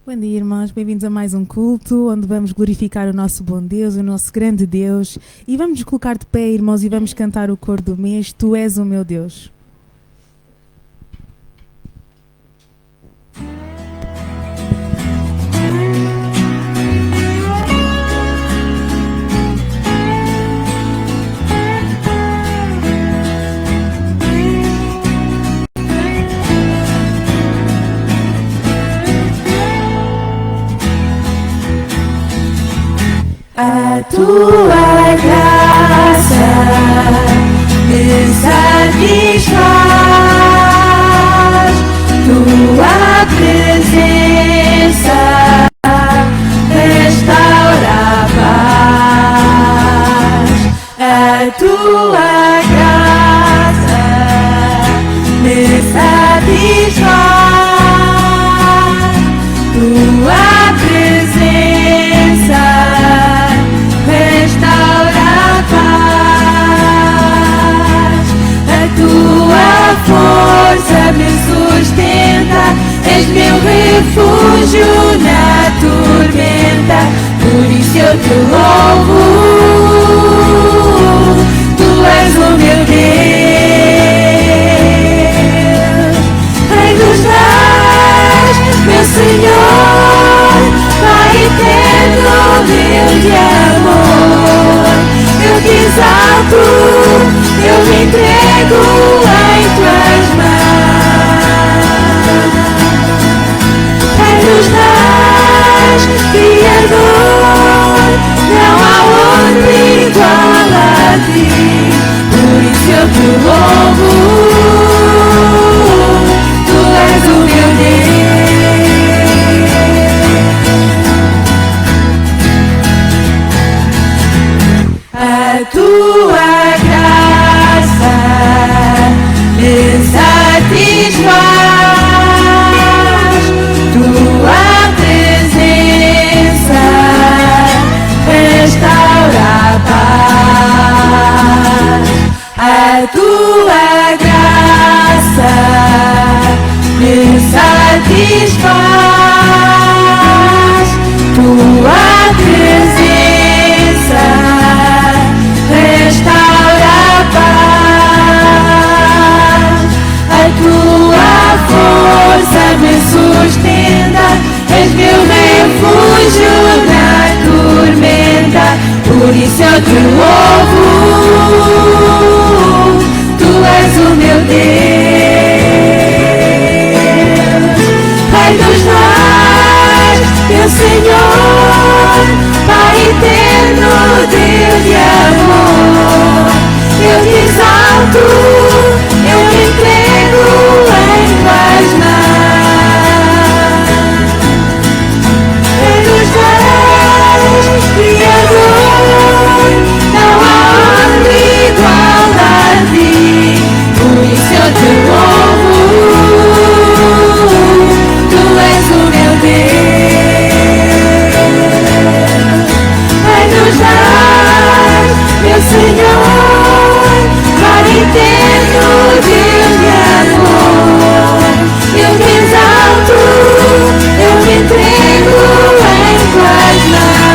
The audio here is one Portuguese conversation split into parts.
Bom dia, irmãos. Bem-vindos a mais um culto, onde vamos glorificar o nosso bom Deus, o nosso grande Deus. E vamos nos colocar de pé, irmãos, e vamos cantar o coro do mês, Tu és o meu Deus. A tua graça me satisfaz, tua presença restaura a paz. A tua graça me satisfaz, tua presença restaura a paz. A tua força me sustenta, és meu refúgio na tormenta. Por isso eu te louvo, tu és o meu Deus. Rei dos reis, meu Senhor, Pai eterno, Deus de amor. Eu te exalto, eu me entrego em tuas mãos. Rei dos reis, Criador, não há outro igual a ti. Por isso eu te louvo, tu és o meu Deus. A tua graça me satisfaz, tua presença restaura a paz. A tua graça me satisfaz, tua presença restaura a paz. A tua força me sustenta, és meu refúgio na tormenta. Por isso eu te louvo, tu és o meu Deus. Rei dos reis, meu Senhor, Pai eterno, Deus de amor. Eu te exalto, eu me entrego em tuas mãos. Rei dos reis, Criador, não há outro igual a ti. Por isso eu te louvo, tu és o meu Deus. Rei dos reis, meu Senhor, Pai eterno, Deus de amor. Eu te exalto, eu me entrego em tuas mãos.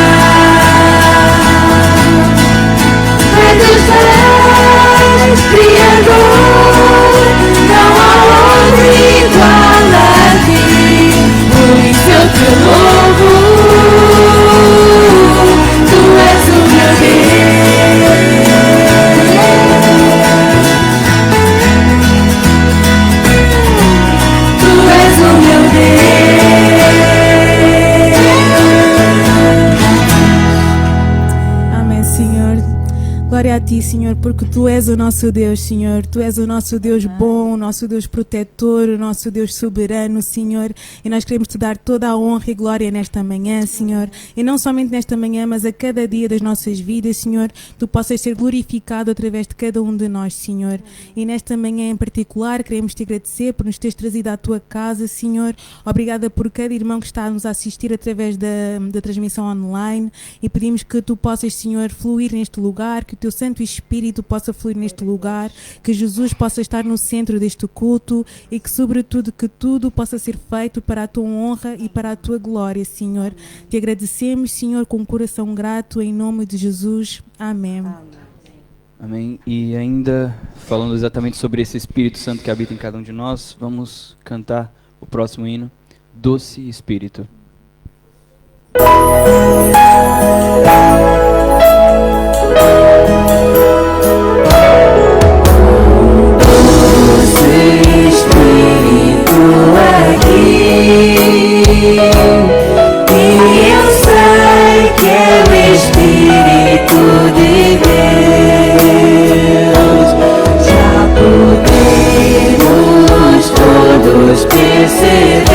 Rei dos reis, Criador, não há outro igual a ti. Por isso eu te louvo, tu és o meu Deus. Tu és o meu Deus. Amém, Senhor. Glória a Ti, Senhor, porque Tu és o nosso Deus, Senhor. Tu és o nosso Deus bom, o nosso Deus protetor, o nosso Deus soberano, Senhor. E nós queremos Te dar toda a honra e glória nesta manhã, Senhor. E não somente nesta manhã, mas a cada dia das nossas vidas, Senhor. Tu possas ser glorificado através de cada um de nós, Senhor. E nesta manhã em particular, queremos Te agradecer por nos teres trazido à Tua casa, Senhor. Obrigada por cada irmão que está a nos assistir através da transmissão online. E pedimos que Tu possas, Senhor, fluir neste lugar, que o Teu Santo Santo Espírito possa fluir neste lugar, que Jesus possa estar no centro deste culto e que, sobretudo, que tudo possa ser feito para a tua honra e para a tua glória, Senhor. Te agradecemos, Senhor, com um coração grato, em nome de Jesus. Amém. Amém. E ainda falando exatamente sobre esse Espírito Santo que habita em cada um de nós, vamos cantar o próximo hino, Doce Espírito. E eu sei que é o Espírito de Deus. Já podemos todos perceber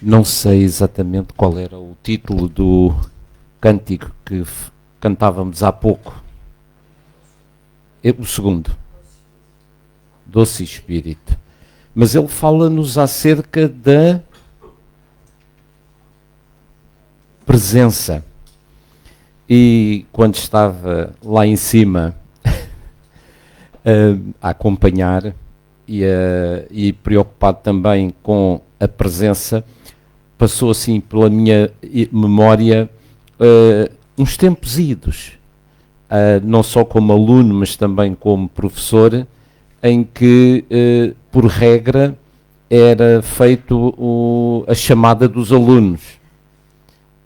Não sei exatamente qual era o título do cântico que cantávamos há pouco. O segundo. Doce Espírito. Mas ele fala-nos acerca da presença. E quando estava lá em cima a acompanhar e preocupado também com a presença, passou assim pela minha memória uns tempos idos, não só como aluno, mas também como professor, em que, por regra, era feito a chamada dos alunos.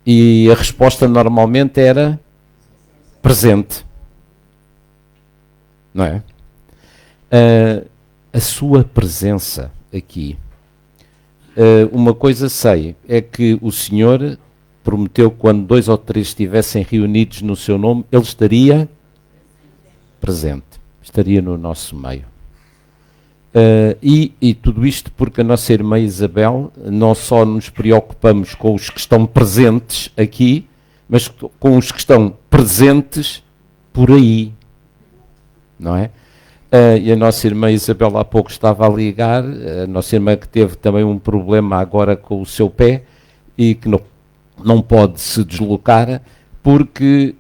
E a resposta normalmente era presente. Não é? A sua presença aqui. Uma coisa sei, é que o Senhor prometeu que quando 2 ou 3 estivessem reunidos no seu nome, Ele estaria presente, estaria no nosso meio. E tudo isto porque a nossa irmã Isabel, não só nos preocupamos com os que estão presentes aqui, mas com os que estão presentes por aí, não é? E a nossa irmã Isabel há pouco estava a ligar, a nossa irmã que teve também um problema agora com o seu pé e que não pode se deslocar porque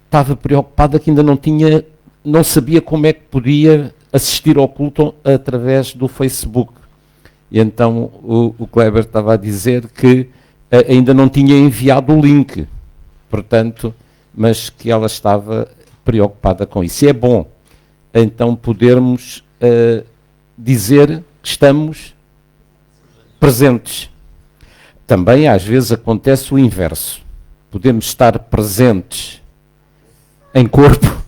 estava preocupada que ainda não sabia como é que podia assistir ao culto através do Facebook. E então o Kleber estava a dizer que ainda não tinha enviado o link, portanto, mas que ela estava preocupada com isso. E é bom, então, podermos dizer que estamos presentes. Também, às vezes, acontece o inverso. Podemos estar presentes em corpo,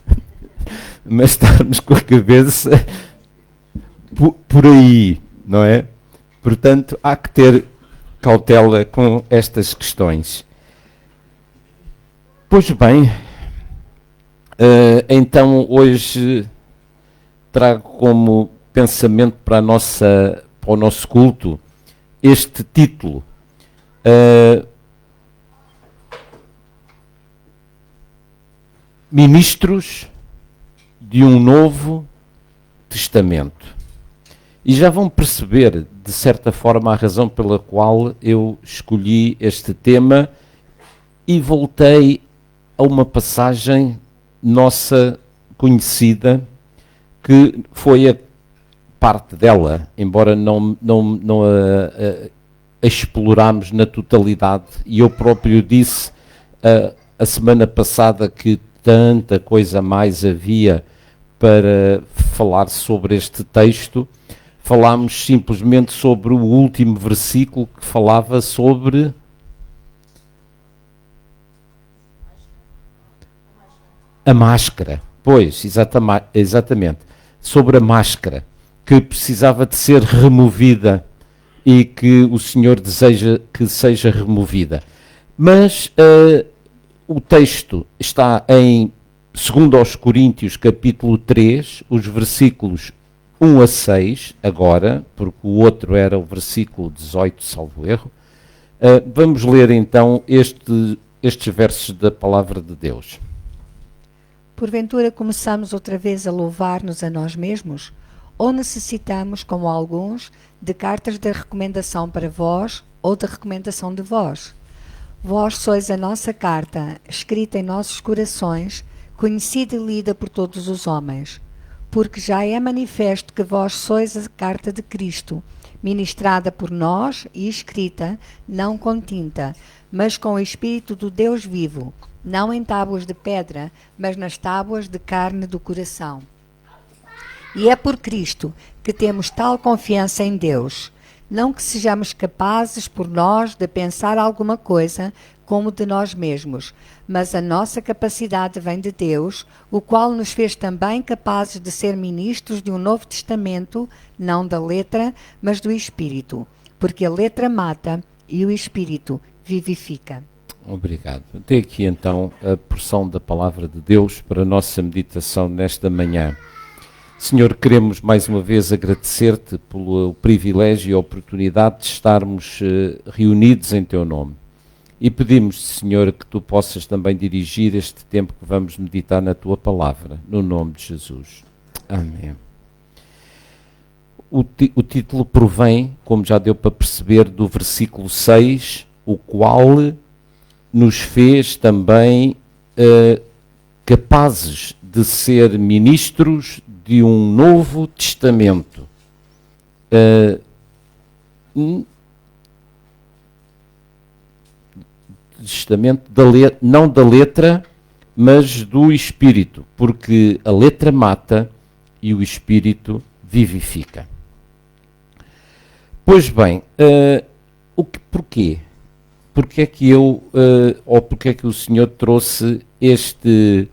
mas estarmos com a cabeça por aí, não é? Portanto, há que ter cautela com estas questões. Pois bem, então hoje trago como pensamento para o nosso culto este título. Ministros de um Novo Testamento. E já vão perceber, de certa forma, a razão pela qual eu escolhi este tema e voltei a uma passagem nossa conhecida, que foi a parte dela, embora não a explorámos na totalidade, e eu próprio disse a semana passada que tanta coisa mais havia para falar sobre este texto. Falámos simplesmente sobre o último versículo que falava sobre a máscara. Pois, exatamente. Sobre a máscara, que precisava de ser removida e que o Senhor deseja que seja removida. Mas o texto está em 2 Coríntios, capítulo 3, os versículos 1 a 6, agora, porque o outro era o versículo 18, salvo erro. Vamos ler então estes versos da palavra de Deus. Porventura começamos outra vez a louvar-nos a nós mesmos? Ou necessitamos, como alguns, de cartas de recomendação para vós ou de recomendação de vós? Vós sois a nossa carta, escrita em nossos corações, conhecida e lida por todos os homens. Porque já é manifesto que vós sois a carta de Cristo, ministrada por nós e escrita, não com tinta, mas com o Espírito do Deus vivo, não em tábuas de pedra, mas nas tábuas de carne do coração. E é por Cristo que temos tal confiança em Deus, não que sejamos capazes por nós de pensar alguma coisa como de nós mesmos, mas a nossa capacidade vem de Deus, o qual nos fez também capazes de ser ministros de um novo testamento, não da letra, mas do Espírito, porque a letra mata e o Espírito vivifica. Obrigado. Até aqui então a porção da palavra de Deus para a nossa meditação nesta manhã. Senhor, queremos mais uma vez agradecer-te pelo privilégio e a oportunidade de estarmos reunidos em teu nome. E pedimos, Senhor, que tu possas também dirigir este tempo que vamos meditar na tua palavra, no nome de Jesus. Amém. O título provém, como já deu para perceber, do versículo 6, o qual nos fez também capazes de ser ministros de um novo testamento. Testamento não da letra, mas do Espírito, porque a letra mata e o Espírito vivifica. Pois bem, porquê? Porquê é que porquê é que o Senhor trouxe este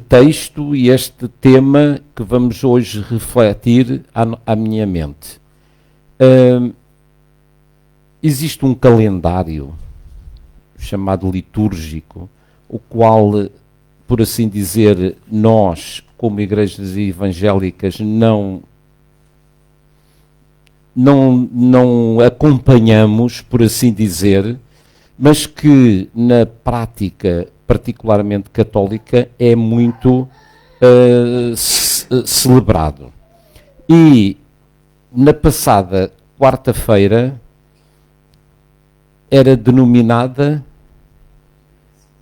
texto e este tema que vamos hoje refletir à minha mente? Existe um calendário chamado litúrgico, o qual, por assim dizer, nós, como igrejas evangélicas, não acompanhamos, por assim dizer, mas que na prática, particularmente católica, é muito celebrado. E na passada quarta-feira era denominada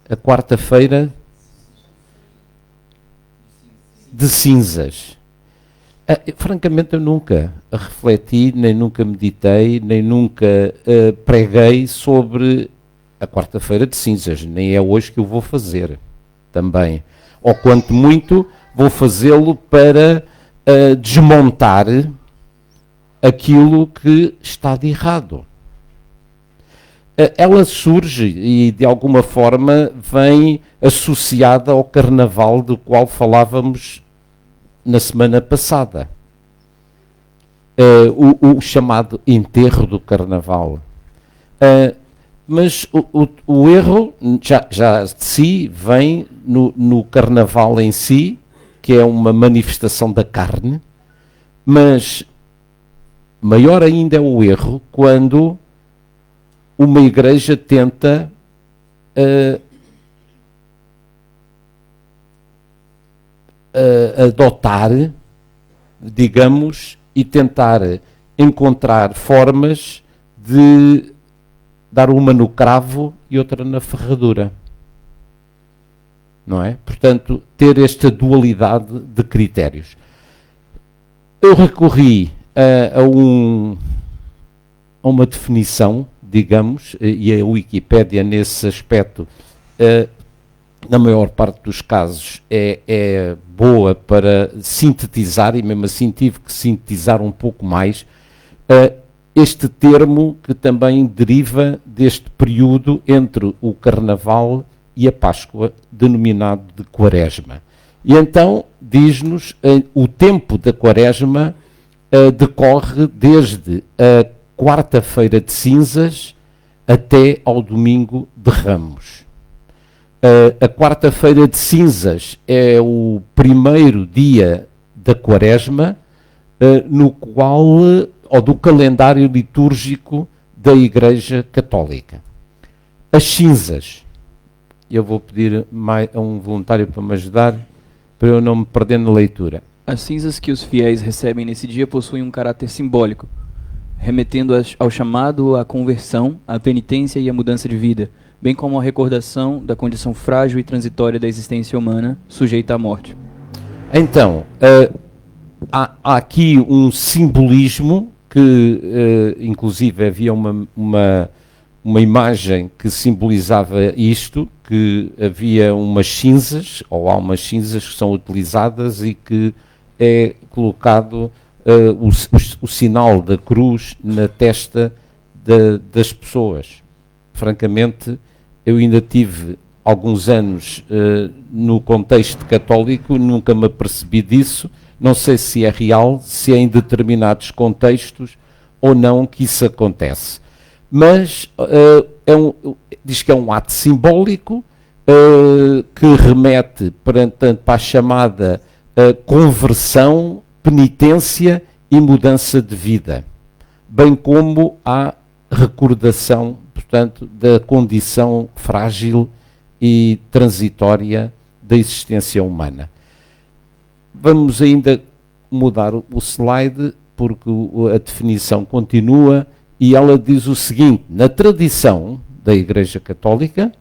a quarta-feira de cinzas. Francamente, eu nunca refleti, nem nunca meditei, nem nunca preguei sobre a quarta-feira de cinzas. Nem é hoje que eu vou fazer também. Ou quanto muito, vou fazê-lo para desmontar aquilo que está de errado. Ela surge e, de alguma forma, vem associada ao carnaval do qual falávamos na semana passada. O chamado enterro do carnaval. Mas o erro já de si vem no carnaval em si, que é uma manifestação da carne, mas maior ainda é o erro quando uma igreja tenta adotar, digamos, e tentar encontrar formas de dar uma no cravo e outra na ferradura. Não é? Portanto, ter esta dualidade de critérios. Eu recorri a uma definição, digamos, e a Wikipédia nesse aspecto, na maior parte dos casos, é boa para sintetizar, e mesmo assim tive que sintetizar um pouco mais, este termo que também deriva deste período entre o Carnaval e a Páscoa, denominado de Quaresma. E então diz-nos o tempo da Quaresma decorre desde a quarta-feira de cinzas até ao domingo de Ramos. A quarta-feira de cinzas é o primeiro dia da Quaresma, no qual, ou do calendário litúrgico da Igreja Católica. As cinzas, eu vou pedir a um voluntário para me ajudar, para eu não me perder na leitura. As cinzas que os fiéis recebem nesse dia possuem um caráter simbólico, remetendo ao chamado à conversão, à penitência e à mudança de vida, bem como a recordação da condição frágil e transitória da existência humana, sujeita à morte. Então, há aqui um simbolismo que, inclusive, havia uma imagem que simbolizava isto, que havia umas cinzas, ou há umas cinzas que são utilizadas e que é colocado o sinal da cruz na testa das pessoas. Francamente, eu ainda tive alguns anos no contexto católico, nunca me apercebi disso, não sei se é real, se é em determinados contextos ou não que isso acontece. Mas diz que é um ato simbólico que remete, portanto, para a chamada conversão, penitência e mudança de vida, bem como a recordação, portanto, da condição frágil e transitória da existência humana. Vamos ainda mudar o slide, porque a definição continua, e ela diz o seguinte: na tradição da Igreja Católica,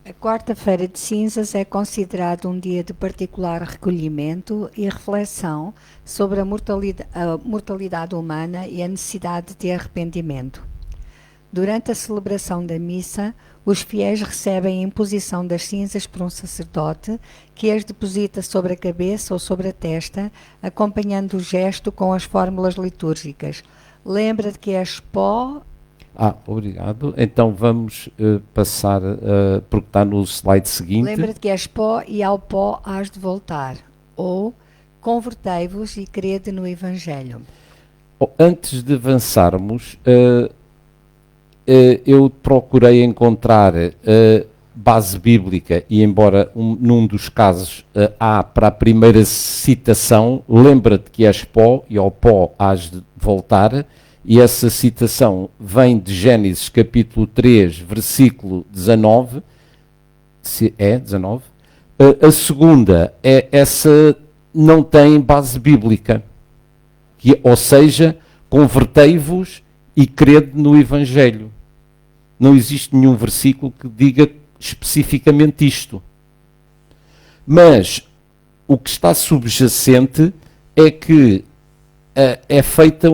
a quarta-feira de cinzas é considerado um dia de particular recolhimento e reflexão sobre a mortalidade humana e a necessidade de arrependimento. Durante a celebração da missa, os fiéis recebem a imposição das cinzas por um sacerdote que as deposita sobre a cabeça ou sobre a testa, acompanhando o gesto com as fórmulas litúrgicas. Lembra-te que és pó. Obrigado. Então vamos passar, porque está no slide seguinte. Lembra-te que és pó e ao pó hás de voltar. Ou convertei-vos e crede no Evangelho. Antes de avançarmos, eu procurei encontrar base bíblica e, embora num dos casos há para a primeira citação, lembra-te que és pó e ao pó hás de voltar, e essa citação vem de Gênesis capítulo 3, versículo 19, se é 19. A segunda, essa não tem base bíblica, ou seja, convertei-vos e crede no Evangelho. Não existe nenhum versículo que diga especificamente isto. Mas o que está subjacente é que é feita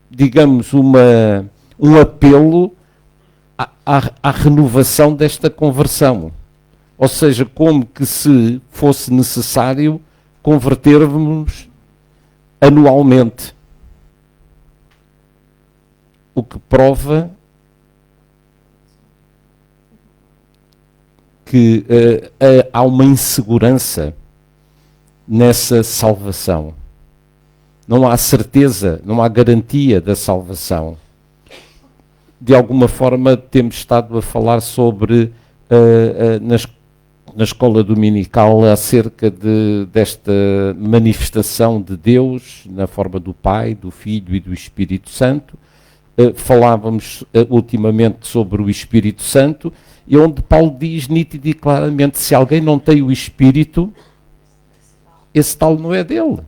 digamos, um apelo à renovação desta conversão. Ou seja, como que se fosse necessário convertermos anualmente. O que prova que há uma insegurança nessa salvação. Não há certeza, não há garantia da salvação. De alguma forma temos estado a falar sobre, na escola dominical, acerca desta manifestação de Deus na forma do Pai, do Filho e do Espírito Santo. Falávamos ultimamente sobre o Espírito Santo, e onde Paulo diz nítido e claramente: se alguém não tem o Espírito, esse tal não é dele.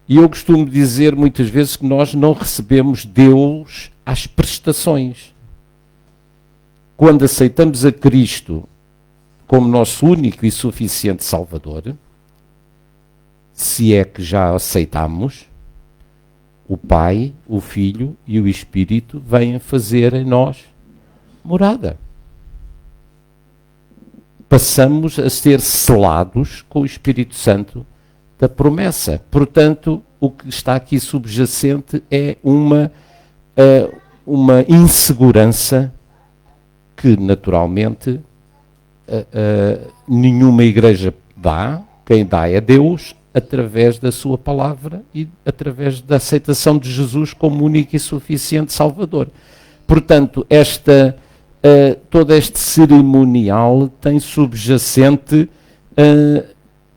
E eu costumo dizer muitas vezes que nós não recebemos Deus às prestações. Quando aceitamos a Cristo como nosso único e suficiente Salvador, se é que já aceitamos, o Pai, o Filho e o Espírito vêm fazer em nós morada. Passamos a ser selados com o Espírito Santo da promessa. Portanto, o que está aqui subjacente é uma insegurança que, naturalmente, nenhuma igreja dá. Quem dá é Deus, através da sua palavra e através da aceitação de Jesus como único e suficiente Salvador. Portanto, todo este cerimonial tem subjacente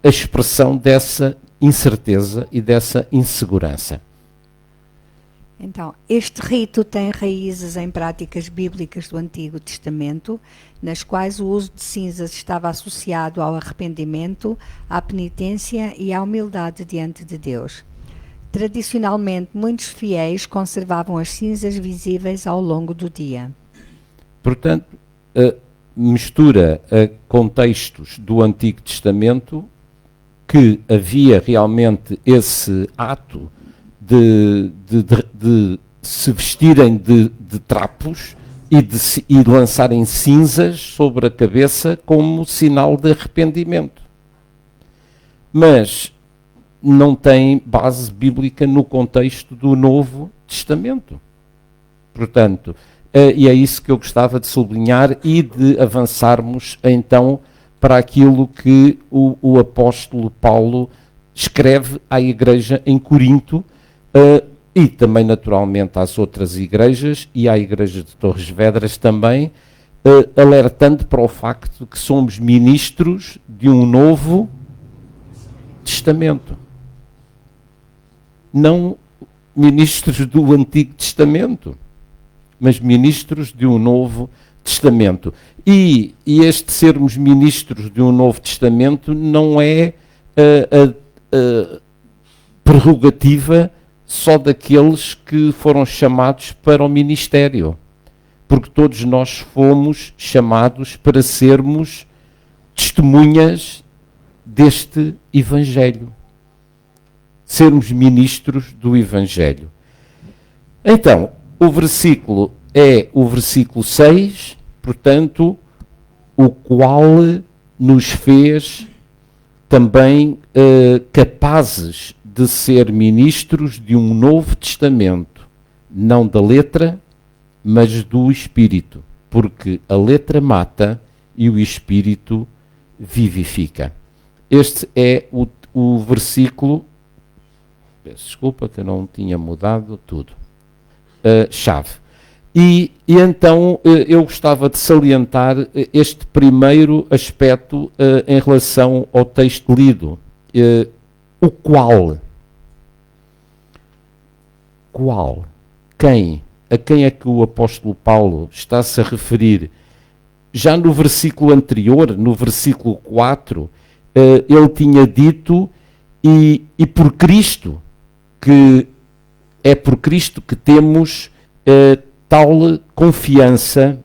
a expressão dessa incerteza e dessa insegurança. Então, este rito tem raízes em práticas bíblicas do Antigo Testamento, nas quais o uso de cinzas estava associado ao arrependimento, à penitência e à humildade diante de Deus. Tradicionalmente, muitos fiéis conservavam as cinzas visíveis ao longo do dia. Portanto, mistura contextos do Antigo Testamento, que havia realmente esse ato de se vestirem de trapos e lançarem cinzas sobre a cabeça como sinal de arrependimento. Mas não tem base bíblica no contexto do Novo Testamento. Portanto, e é isso que eu gostava de sublinhar e de avançarmos então para aquilo que o apóstolo Paulo escreve à igreja em Corinto, e também naturalmente às outras igrejas e à igreja de Torres Vedras também, alertando para o facto de que somos ministros de um novo Testamento. Não ministros do Antigo Testamento, mas ministros de um Novo Testamento. E este sermos ministros de um Novo Testamento não é a prerrogativa só daqueles que foram chamados para o ministério, porque todos nós fomos chamados para sermos testemunhas deste Evangelho, sermos ministros do Evangelho. Então, o versículo é o versículo 6, portanto, o qual nos fez também capazes de ser ministros de um novo testamento, não da letra, mas do Espírito, porque a letra mata e o Espírito vivifica. Este é o versículo, peço desculpa que eu não tinha mudado tudo, chave. E então eu gostava de salientar este primeiro aspecto em relação ao texto lido, o qual, quem, a quem é que o apóstolo Paulo está-se a referir? Já no versículo anterior, no versículo 4, ele tinha dito, e por Cristo, que é por Cristo que temos tal confiança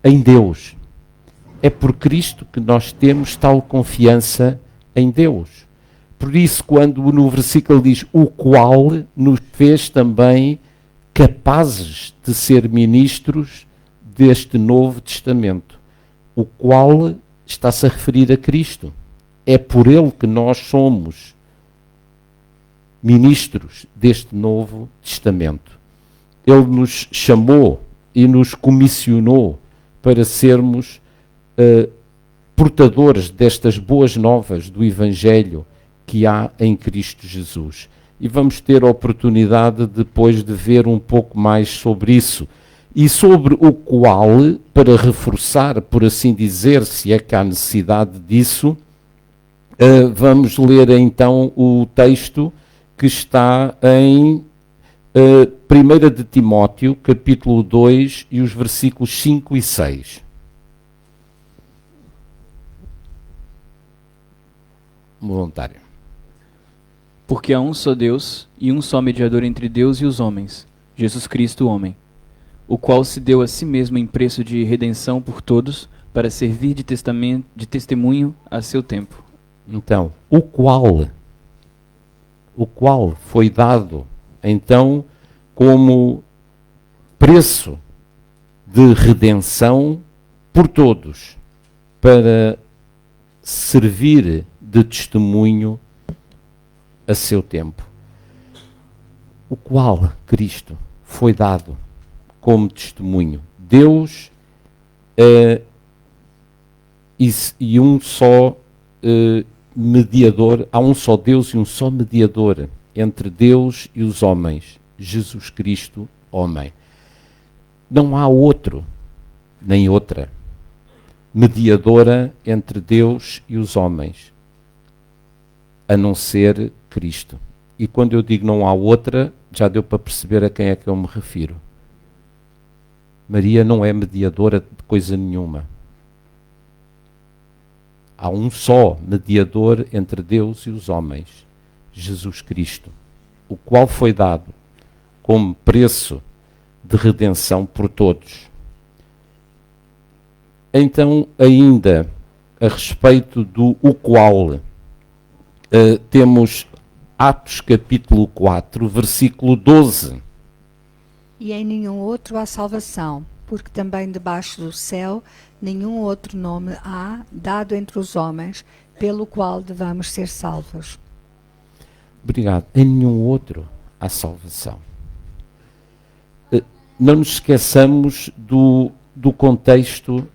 em Deus. É por Cristo que nós temos tal confiança em Deus. Por isso, quando no versículo diz o qual nos fez também capazes de ser ministros deste Novo Testamento, o qual está-se a referir a Cristo. É por ele que nós somos ministros deste Novo Testamento. Ele nos chamou e nos comissionou para sermos portadores destas boas novas do Evangelho que há em Cristo Jesus. E vamos ter a oportunidade depois de ver um pouco mais sobre isso. E sobre o qual, para reforçar, por assim dizer, se é que há necessidade disso, vamos ler então o texto que está em 1 de Timóteo, capítulo 2, e os versículos 5 e 6. Voluntário. Porque há um só Deus e um só mediador entre Deus e os homens, Jesus Cristo, o homem, o qual se deu a si mesmo em preço de redenção por todos, para servir de testemunho a seu tempo. Então, o qual foi dado, então, como preço de redenção por todos, para servir de testemunho a seu tempo. O qual Cristo foi dado como testemunho. Deus e um só mediador, há um só Deus e um só mediador entre Deus e os homens, Jesus Cristo, homem. Não há outro, nem outra, mediadora entre Deus e os homens, a não ser Cristo. E quando eu digo não há outra, já deu para perceber a quem é que eu me refiro. Maria não é mediadora de coisa nenhuma. Há um só mediador entre Deus e os homens, Jesus Cristo, o qual foi dado como preço de redenção por todos. Então, ainda a respeito do o qual, temos Atos capítulo 4, versículo 12. E em nenhum outro há salvação, porque também debaixo do céu nenhum outro nome há dado entre os homens, pelo qual devamos ser salvos. Obrigado. Em nenhum outro há salvação. Não nos esqueçamos do contexto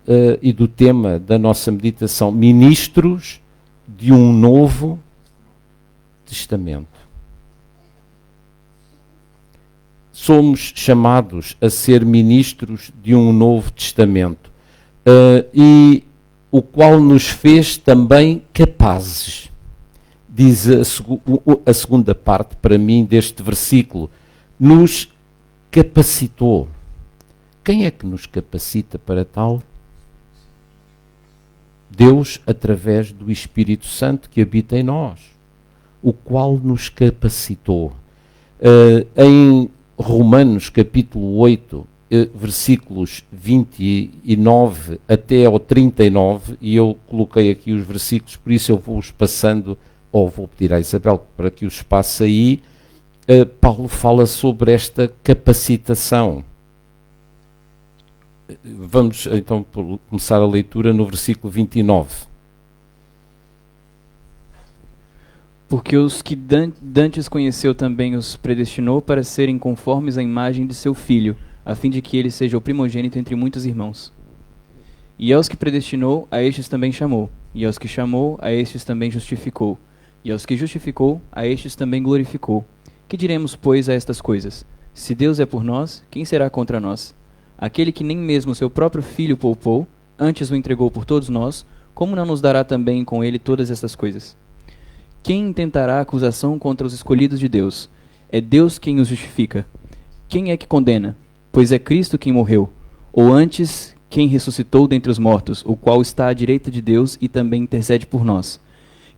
e do tema da nossa meditação. Ministros de um novo testamento. Somos chamados a ser ministros de um novo testamento. e o qual nos fez também capazes. Diz a segunda parte para mim deste versículo, nos capacitou. Quem é que nos capacita para tal? Deus, através do Espírito Santo que habita em nós, o qual nos capacitou. Em Romanos capítulo 8, versículos 29 até ao 39, e eu coloquei aqui os versículos, por isso eu vou-os passando, ou vou pedir à Isabel para que os passe aí. Paulo fala sobre esta capacitação. Vamos então começar a leitura no versículo 29. Porque os que dantes conheceu também os predestinou para serem conformes à imagem de seu Filho, a fim de que ele seja o primogênito entre muitos irmãos. E aos que predestinou, a estes também chamou. E aos que chamou, a estes também justificou. E aos que justificou, a estes também glorificou. Que diremos, pois, a estas coisas? Se Deus é por nós, quem será contra nós? Aquele que nem mesmo seu próprio Filho poupou, antes o entregou por todos nós, como não nos dará também com ele todas estas coisas? Quem intentará acusação contra os escolhidos de Deus? É Deus quem os justifica. Quem é que condena? Pois é Cristo quem morreu, ou antes, quem ressuscitou dentre os mortos, o qual está à direita de Deus e também intercede por nós.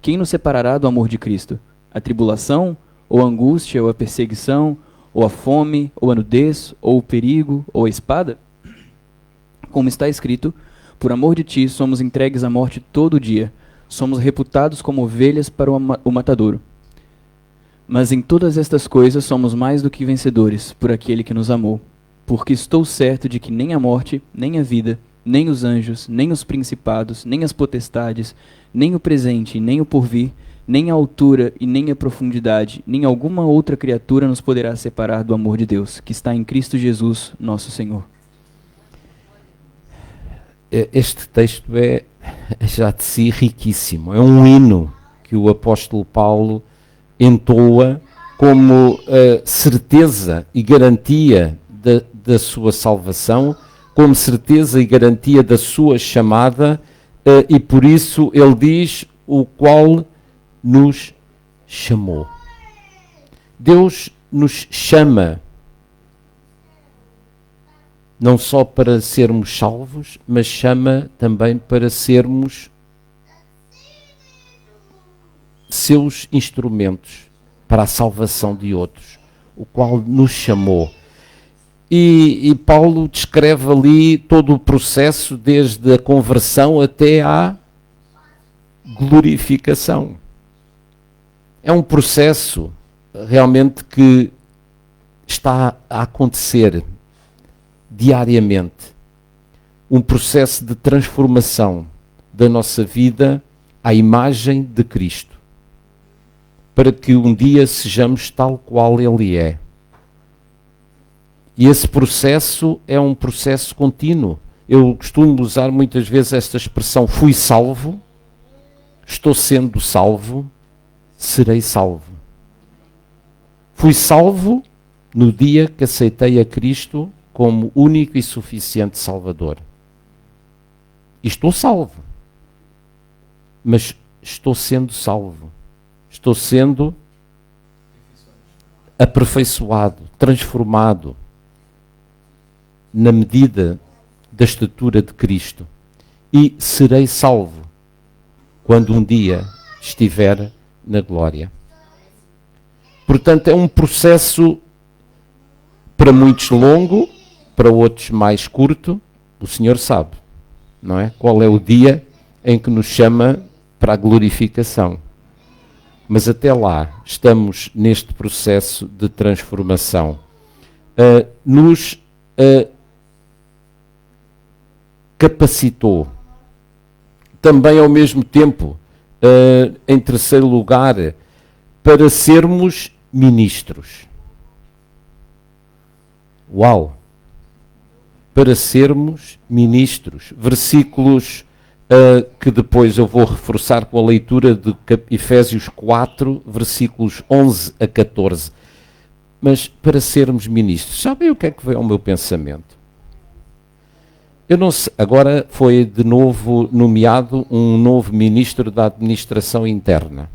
Quem nos separará do amor de Cristo? A tribulação, ou a angústia, ou a perseguição, ou a fome, ou a nudez, ou o perigo, ou a espada? Como está escrito, por amor de ti somos entregues à morte todo dia, somos reputados como ovelhas para o matadouro. Mas em todas estas coisas somos mais do que vencedores, por aquele que nos amou. Porque estou certo de que nem a morte, nem a vida, nem os anjos, nem os principados, nem as potestades, nem o presente, nem o porvir, nem a altura e nem a profundidade, nem alguma outra criatura nos poderá separar do amor de Deus, que está em Cristo Jesus, nosso Senhor. Este texto é já de si riquíssimo. É um hino que o apóstolo Paulo entoa como certeza e garantia da sua salvação, como certeza e garantia da sua chamada, e por isso ele diz, o qual nos chamou. Deus nos chama não só para sermos salvos, mas chama também para sermos seus instrumentos para a salvação de outros, o qual nos chamou. E Paulo descreve ali todo o processo, desde a conversão até à glorificação. É um processo realmente que está a acontecer diariamente. Um processo de transformação da nossa vida à imagem de Cristo, para que um dia sejamos tal qual Ele é. E esse processo é um processo contínuo. Eu costumo usar muitas vezes esta expressão: fui salvo, estou sendo salvo, serei salvo. Fui salvo no dia que aceitei a Cristo como único e suficiente Salvador. E estou salvo. Mas estou sendo salvo. Estou sendo aperfeiçoado, transformado na medida da estatura de Cristo. E serei salvo quando um dia estiver na glória. Portanto, é um processo para muitos longo, para outros mais curto. O Senhor sabe, não é? Qual é o dia em que nos chama para a glorificação. Mas até lá estamos neste processo de transformação. Nos capacitou. Também ao mesmo tempo, em terceiro lugar, para sermos ministros. Uau! Para sermos ministros. Versículos que depois eu vou reforçar com a leitura de Efésios 4, versículos 11 a 14. Mas para sermos ministros, sabem o que é que veio ao meu pensamento? Eu não sei, agora foi de novo nomeado um novo ministro da Administração Interna.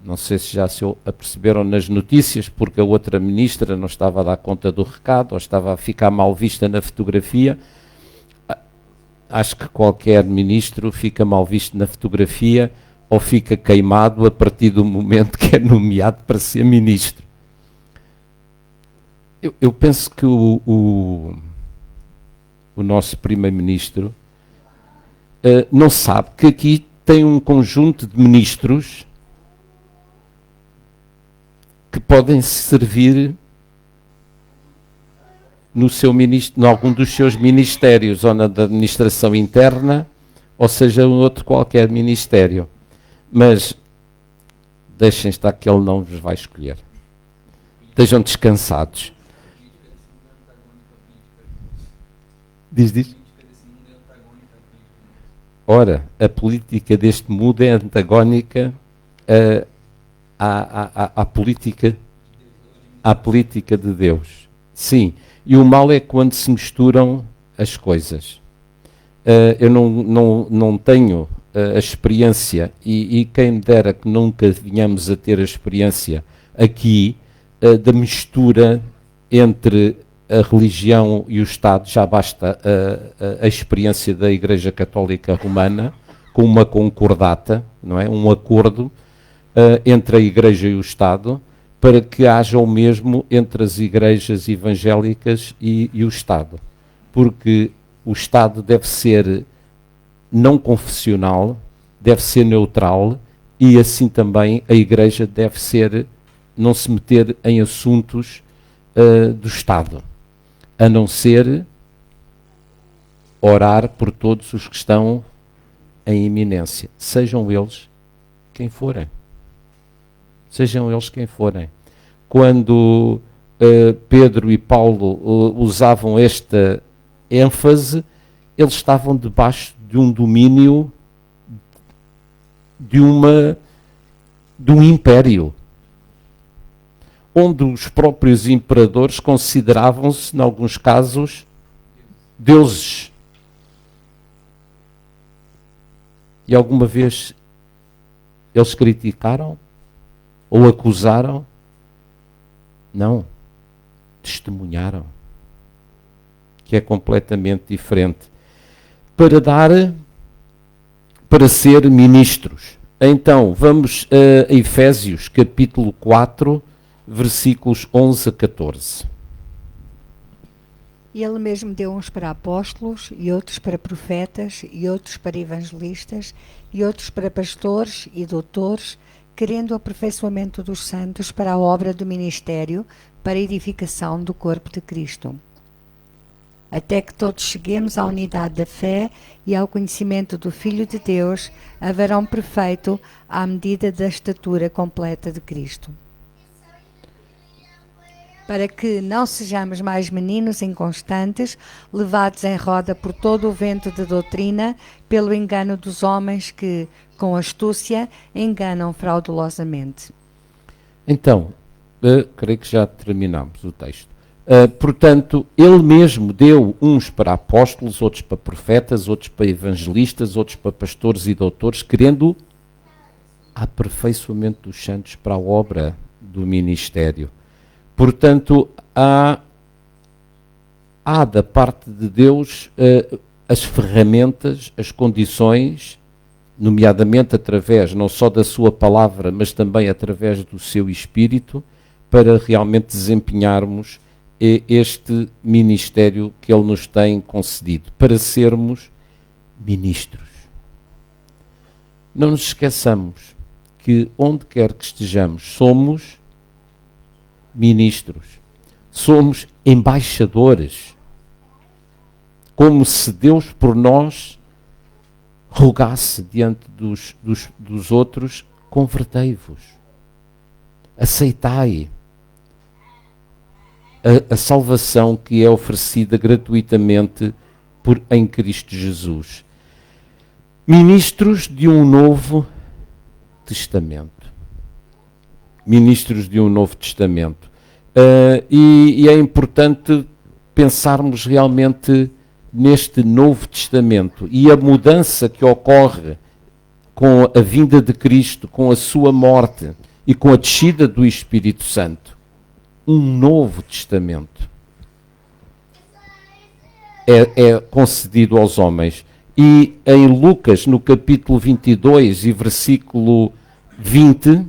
Não sei se já se aperceberam nas notícias, porque a outra ministra não estava a dar conta do recado, ou estava a ficar mal vista na fotografia. Acho que qualquer ministro fica mal visto na fotografia ou fica queimado a partir do momento que é nomeado para ser ministro. Eu penso que o nosso primeiro-ministro não sabe que aqui tem um conjunto de ministros que podem servir no seu em algum dos seus ministérios, ou na da administração interna, ou seja, um outro qualquer ministério. Mas deixem estar que ele não vos vai escolher. Estejam descansados. Diz. Ora, a política deste mundo é antagónica à política de Deus. Sim, e o mal é quando se misturam as coisas. Eu não tenho a experiência, e quem me dera que nunca venhamos a ter a experiência aqui da mistura entre a religião e o Estado. Já basta a experiência da Igreja Católica Romana com uma concordata, não é? Um acordo entre a Igreja e o Estado, para que haja o mesmo entre as igrejas evangélicas e o Estado. Porque o Estado deve ser não confessional, deve ser neutral, e assim também a Igreja deve ser, não se meter em assuntos do Estado, a não ser orar por todos os que estão em iminência, sejam eles quem forem. Sejam eles quem forem. Quando Pedro e Paulo usavam esta ênfase, eles estavam debaixo de um domínio de um império, onde os próprios imperadores consideravam-se, em alguns casos, deuses. E alguma vez eles criticaram? Ou acusaram? Não. Testemunharam. Que é completamente diferente. Para ser ministros. Então, vamos a Efésios, capítulo 4, versículos 11 a 14. E ele mesmo deu uns para apóstolos, e outros para profetas, e outros para evangelistas, e outros para pastores e doutores, querendo o aperfeiçoamento dos santos para a obra do ministério, para a edificação do corpo de Cristo. Até que todos cheguemos à unidade da fé e ao conhecimento do Filho de Deus, a varão perfeito, à medida da estatura completa de Cristo. Para que não sejamos mais meninos inconstantes, levados em roda por todo o vento de doutrina, pelo engano dos homens que, com astúcia, enganam fraudulosamente. Então, creio que já terminamos o texto. Portanto, ele mesmo deu uns para apóstolos, outros para profetas, outros para evangelistas, outros para pastores e doutores, querendo aperfeiçoamento dos santos para a obra do ministério. Portanto, há da parte de Deus as ferramentas, as condições, nomeadamente através não só da sua palavra, mas também através do seu Espírito, para realmente desempenharmos este ministério que Ele nos tem concedido, para sermos ministros. Não nos esqueçamos que onde quer que estejamos, somos ministros, somos embaixadores, como se Deus por nós rogasse diante dos outros: convertei-vos, aceitai a salvação que é oferecida gratuitamente em Cristo Jesus. Ministros de um novo testamento. Ministros de um novo testamento. E é importante pensarmos realmente neste Novo Testamento e a mudança que ocorre com a vinda de Cristo, com a sua morte e com a descida do Espírito Santo, um Novo Testamento é concedido aos homens. E em Lucas, no capítulo 22 e versículo 20,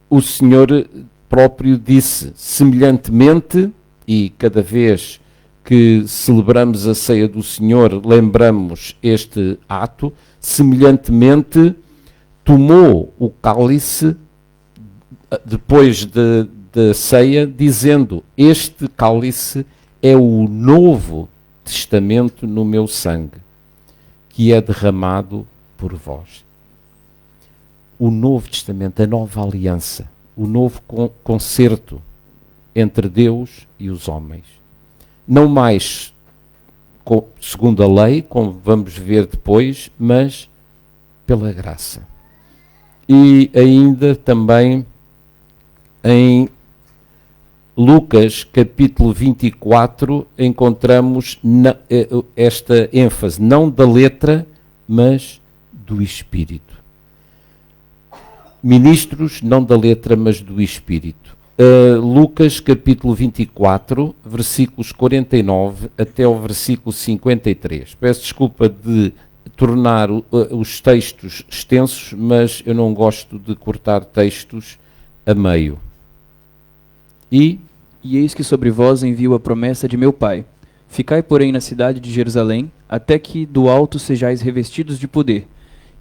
o Senhor próprio disse, semelhantemente, e cada vez que celebramos a ceia do Senhor, lembramos este ato, semelhantemente tomou o cálice depois da ceia, dizendo, este cálice é o Novo Testamento no meu sangue, que é derramado por vós. O Novo Testamento, a nova aliança, o novo concerto entre Deus e os homens. Não mais segundo a lei, como vamos ver depois, mas pela graça. E ainda também em Lucas, capítulo 24, encontramos esta ênfase, não da letra, mas do Espírito. Ministros, não da letra, mas do Espírito. Lucas, capítulo 24, versículos 49 até ao versículo 53. Peço desculpa de tornar os textos extensos, mas eu não gosto de cortar textos a meio. E eis que sobre vós envio a promessa de meu Pai. Ficai, porém, na cidade de Jerusalém, até que do alto sejais revestidos de poder.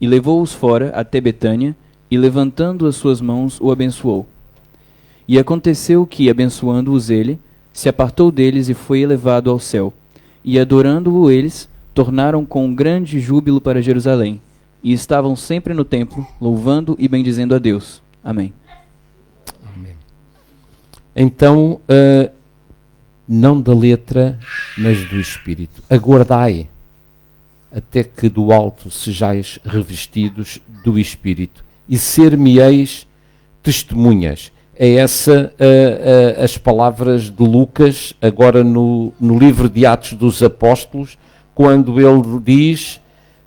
E levou-os fora até Betânia, e levantando as suas mãos, o abençoou. E aconteceu que, abençoando-os ele, se apartou deles e foi elevado ao céu. E adorando-o eles, tornaram com grande júbilo para Jerusalém. E estavam sempre no templo, louvando e bendizendo a Deus. Amém. Então, não da letra, mas do Espírito. Aguardai até que do alto sejais revestidos do Espírito e ser-me-eis testemunhas. É essa as palavras de Lucas, agora no livro de Atos dos Apóstolos, quando ele diz,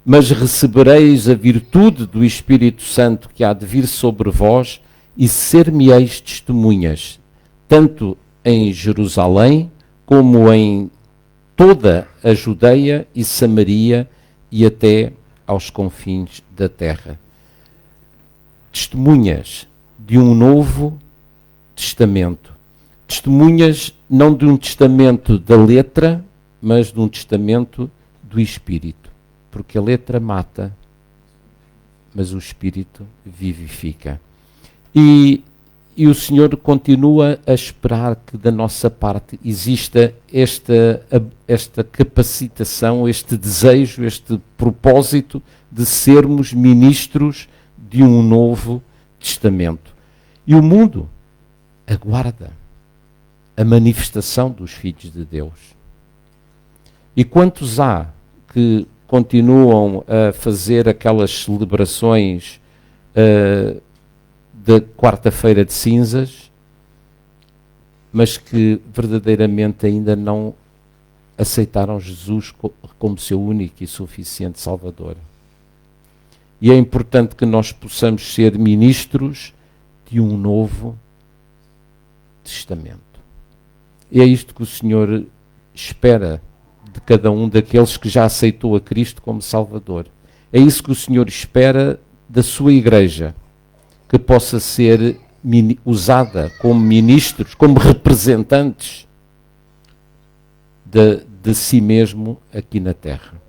mas recebereis a virtude do Espírito Santo que há de vir sobre vós e ser-me-eis testemunhas, tanto em Jerusalém, como em toda a Judeia e Samaria e até aos confins da terra. Testemunhas de um novo testamento. Testemunhas não de um testamento da letra, mas de um testamento do Espírito. Porque a letra mata, mas o Espírito vivifica. E o Senhor continua a esperar que da nossa parte exista esta capacitação, este desejo, este propósito de sermos ministros de um novo testamento. E o mundo aguarda a manifestação dos filhos de Deus. E quantos há que continuam a fazer aquelas celebrações da quarta-feira de cinzas, mas que verdadeiramente ainda não aceitaram Jesus como seu único e suficiente Salvador. E é importante que nós possamos ser ministros de um novo testamento. E é isto que o Senhor espera de cada um daqueles que já aceitou a Cristo como Salvador. É isso que o Senhor espera da sua igreja, que possa ser usada como ministros, como representantes de si mesmo aqui na terra.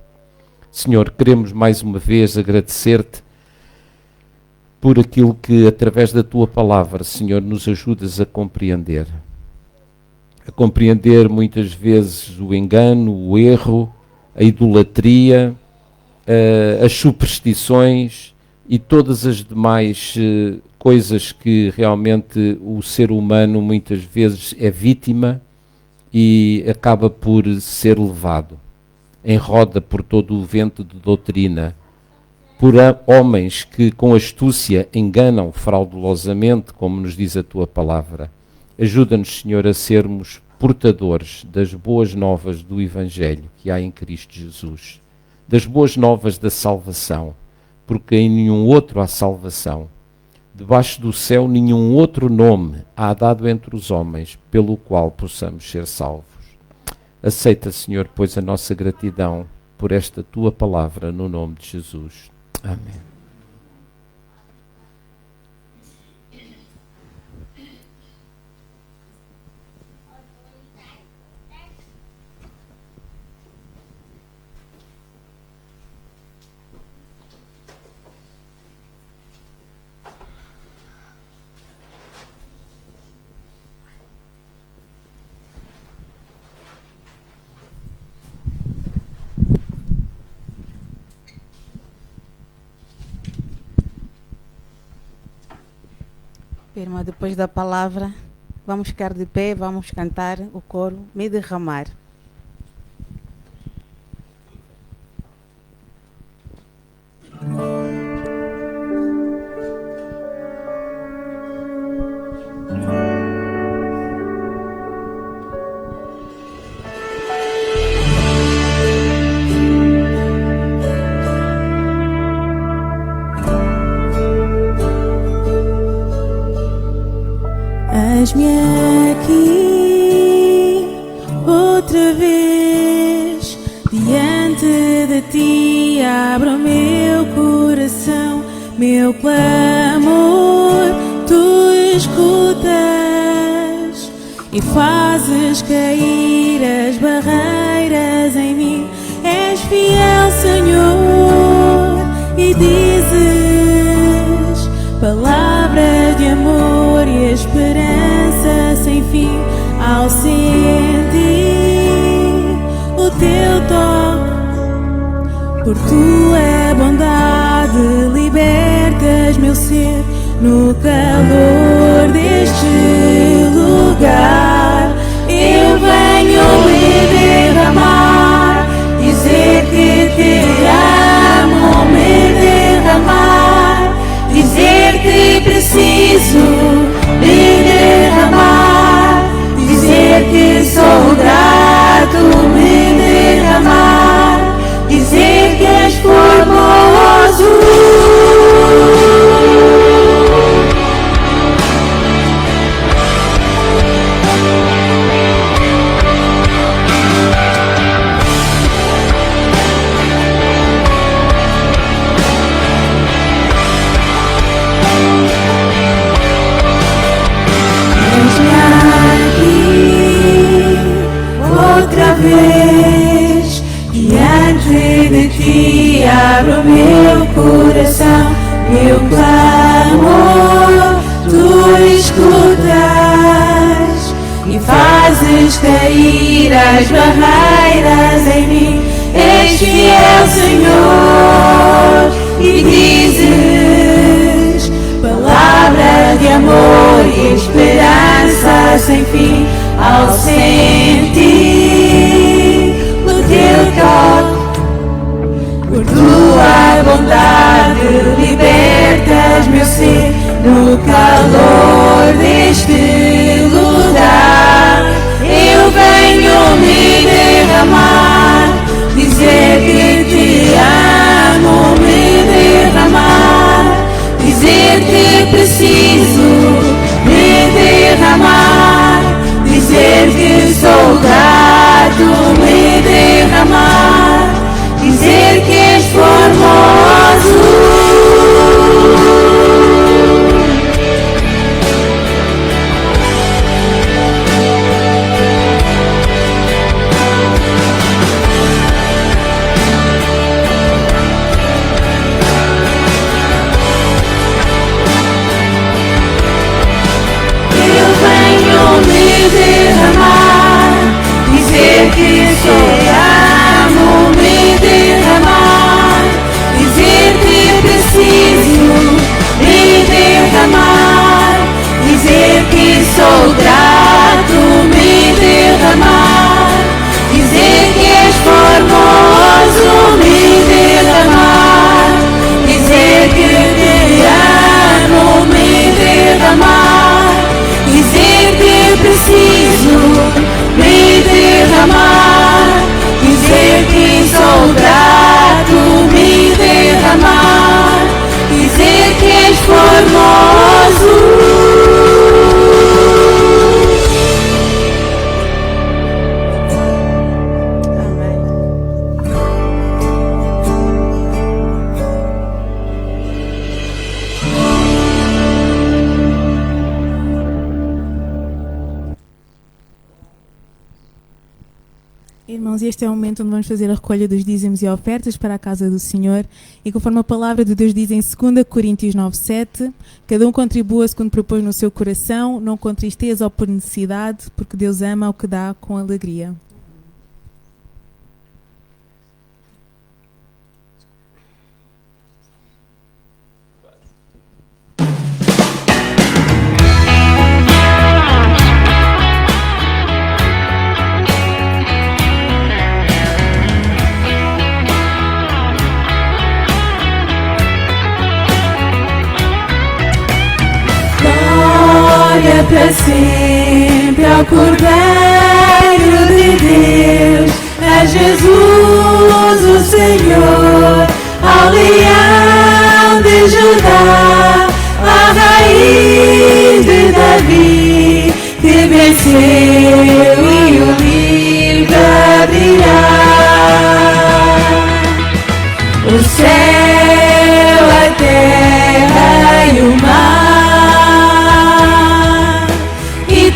Senhor, queremos mais uma vez agradecer-te por aquilo que, através da tua palavra, Senhor, nos ajudas a compreender. A compreender muitas vezes o engano, o erro, a idolatria, as superstições e todas as demais coisas que realmente o ser humano muitas vezes é vítima e acaba por ser levado em roda por todo o vento de doutrina, por homens que com astúcia enganam fraudulosamente, como nos diz a tua palavra. Ajuda-nos, Senhor, a sermos portadores das boas novas do Evangelho que há em Cristo Jesus, das boas novas da salvação, porque em nenhum outro há salvação. Debaixo do céu nenhum outro nome há dado entre os homens pelo qual possamos ser salvos. Aceita, Senhor, pois a nossa gratidão por esta tua palavra no nome de Jesus. Amém. Irmã, depois da palavra, vamos ficar de pé, vamos cantar o coro Me Derramar. Eis-me aqui outra vez, diante de ti abro meu coração, meu clamor tu escutas e fazes cair as barreiras em mim. És fiel, Senhor, e dizes palavras de amor e esperança sem fim. Ao sentir o teu toque, por tua bondade libertas meu ser. No calor deste lugar eu venho me derramar, dizer que te amo, me derramar, dizer que preciso me derramar, dizer que sou grato, me derramar, dizer que és formoso. Outra vez, diante de ti abro meu coração, meu clamor tu escutas e fazes cair as barreiras em mim. És fiel, Senhor, e dizes palavras de amor e esperança sem fim. Ao sentir o teu toque, por tua bondade libertas meu ser. No calor deste lugar eu venho me derramar, dizer que te amo, me derramar, dizer que preciso me derramar, dizer que sou grato, me derramar, dizer que és formoso. Derramar, dizer que sou amo, me derramar, Irmãos, este é o momento onde vamos fazer a recolha dos dízimos e ofertas para a casa do Senhor. E conforme a palavra de Deus diz em 2 Coríntios 9:7, cada um contribua segundo propôs no seu coração, não com tristeza ou por necessidade, porque Deus ama o que dá com alegria. Glória para sempre ao Cordeiro de Deus, a Jesus o Senhor, ao Leão de Judá, a Raiz de Davi, que venceu e o livre abrirá. O céu, a terra e o mar,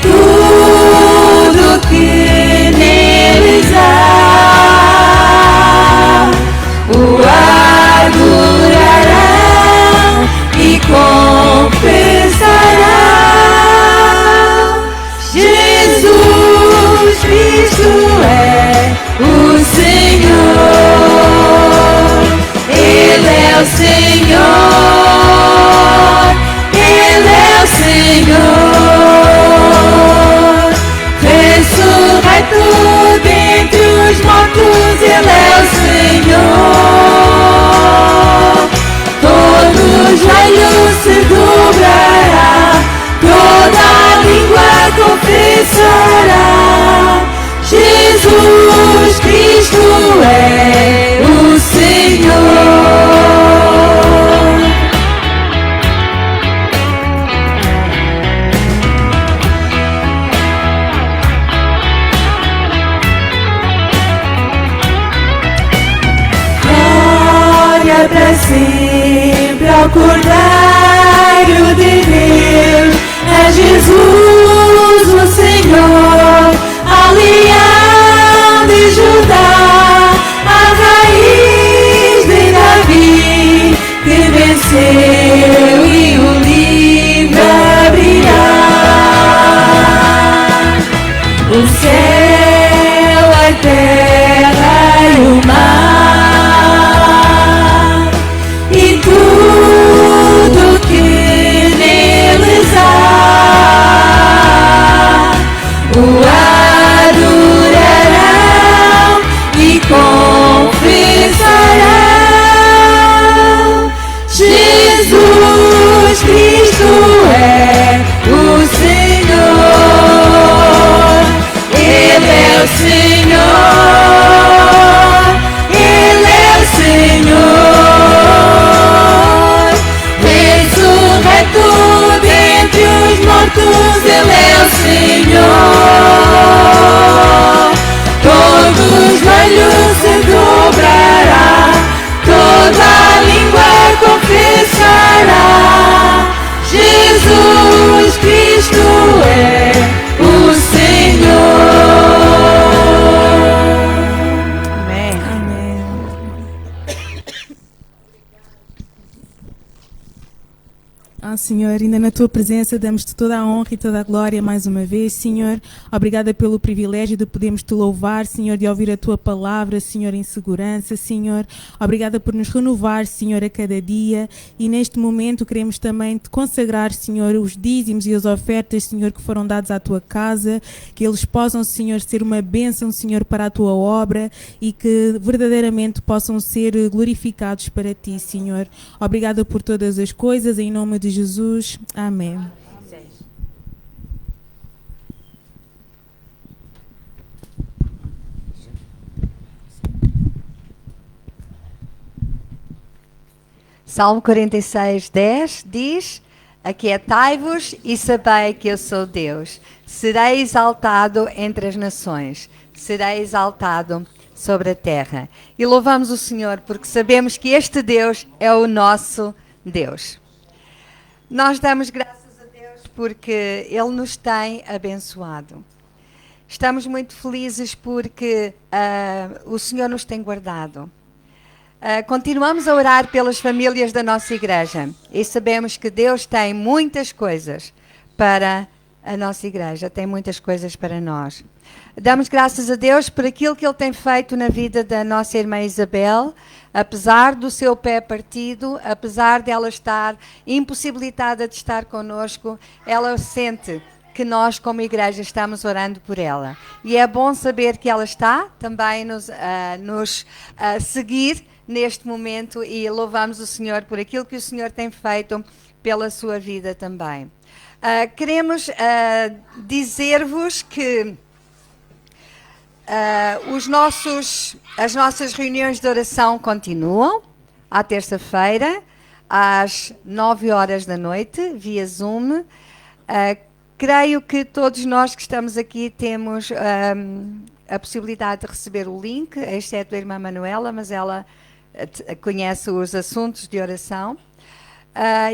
tudo que neles há, o adorarão e confessarão. Jesus Cristo é o Senhor, Ele é o Senhor, Ele é o Senhor. Ressurreto dentre os mortos, Ele é o Senhor. Todo joelho se dobrará, toda língua confessará. Jesus Cristo é o Senhor. Para sempre ao Cordeiro de Deus, é Jesus o Senhor, ao Leão de Judá, a Raiz de Davi, que venceu e o livre abrirá. O céu, a terra e o mar, tudo que neles há, o adorarão e confessarão. Jesus Cristo é o Senhor, Ele é o Senhor, Ele é o Senhor. Ressurreto dentre os mortos, Ele é o Senhor. Todos joelhos se dobrará, toda língua confessará. Jesus Cristo é o Senhor. Amém. Amém. Senhor, ainda na Tua presença damos-te toda a honra e toda a glória mais uma vez, Senhor. Obrigada pelo privilégio de podermos Te louvar, Senhor, de ouvir a Tua palavra, Senhor, em segurança, Senhor. Obrigada por nos renovar, Senhor, a cada dia. E neste momento queremos também Te consagrar, Senhor, os dízimos e as ofertas, Senhor, que foram dados à Tua casa, que eles possam, Senhor, ser uma bênção, Senhor, para a Tua obra e que verdadeiramente possam ser glorificados para Ti, Senhor. Obrigada por todas as coisas, em nome de Jesus. Amém. Salmo 46:10 diz: aquietai-vos e sabei que eu sou Deus. Serei exaltado entre as nações, serei exaltado sobre a terra. E louvamos o Senhor porque sabemos que este Deus é o nosso Deus. Nós damos graças a Deus porque Ele nos tem abençoado. Estamos muito felizes porque o Senhor nos tem guardado. Continuamos a orar pelas famílias da nossa igreja e sabemos que Deus tem muitas coisas para a nossa igreja, tem muitas coisas para nós. Damos graças a Deus por aquilo que Ele tem feito na vida da nossa irmã Isabel, apesar do seu pé partido, apesar de ela estar impossibilitada de estar connosco, ela sente que nós como igreja estamos orando por ela. E é bom saber que ela está também nos seguir neste momento e louvamos o Senhor por aquilo que o Senhor tem feito pela sua vida também. Queremos dizer-vos que as nossas reuniões de oração continuam à terça-feira, às 9 horas da noite, via Zoom. Creio que todos nós que estamos aqui temos a possibilidade de receber o link, exceto a irmã Manuela, mas ela conhece os assuntos de oração.